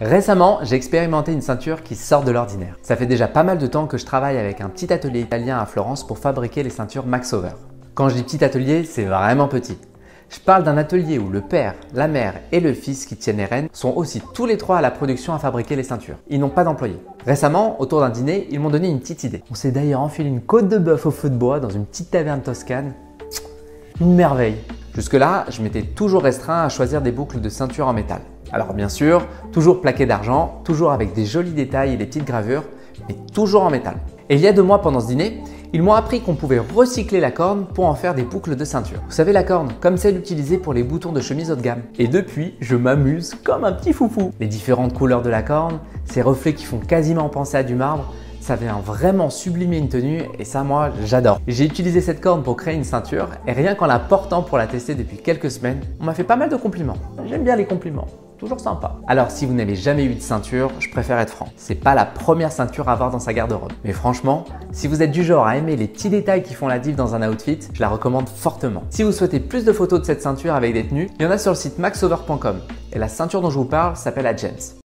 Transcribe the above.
Récemment, j'ai expérimenté une ceinture qui sort de l'ordinaire. Ça fait déjà pas mal de temps que je travaille avec un petit atelier italien à Florence pour fabriquer les ceintures Maxover. Quand je dis petit atelier, c'est vraiment petit. Je parle d'un atelier où le père, la mère et le fils qui tiennent les rênes sont aussi tous les trois à la production à fabriquer les ceintures. Ils n'ont pas d'employés. Récemment, autour d'un dîner, ils m'ont donné une petite idée. On s'est d'ailleurs enfilé une côte de bœuf au feu de bois dans une petite taverne toscane. Une merveille. Jusque-là, je m'étais toujours restreint à choisir des boucles de ceinture en métal. Alors bien sûr, toujours plaquées d'argent, toujours avec des jolis détails et des petites gravures, mais toujours en métal. Et il y a 2 mois pendant ce dîner, ils m'ont appris qu'on pouvait recycler la corne pour en faire des boucles de ceinture. Vous savez la corne, comme celle utilisée pour les boutons de chemise haut de gamme. Et depuis, je m'amuse comme un petit foufou. Les différentes couleurs de la corne, ces reflets qui font quasiment penser à du marbre, ça vient vraiment sublimer une tenue et ça moi j'adore. J'ai utilisé cette corne pour créer une ceinture et rien qu'en la portant pour la tester depuis quelques semaines, on m'a fait pas mal de compliments. J'aime bien les compliments. Toujours sympa. Alors si vous n'avez jamais eu de ceinture, je préfère être franc. C'est pas la première ceinture à avoir dans sa garde-robe. Mais franchement, si vous êtes du genre à aimer les petits détails qui font la diff dans un outfit, je la recommande fortement. Si vous souhaitez plus de photos de cette ceinture avec des tenues, il y en a sur le site maxover.com et la ceinture dont je vous parle s'appelle la James.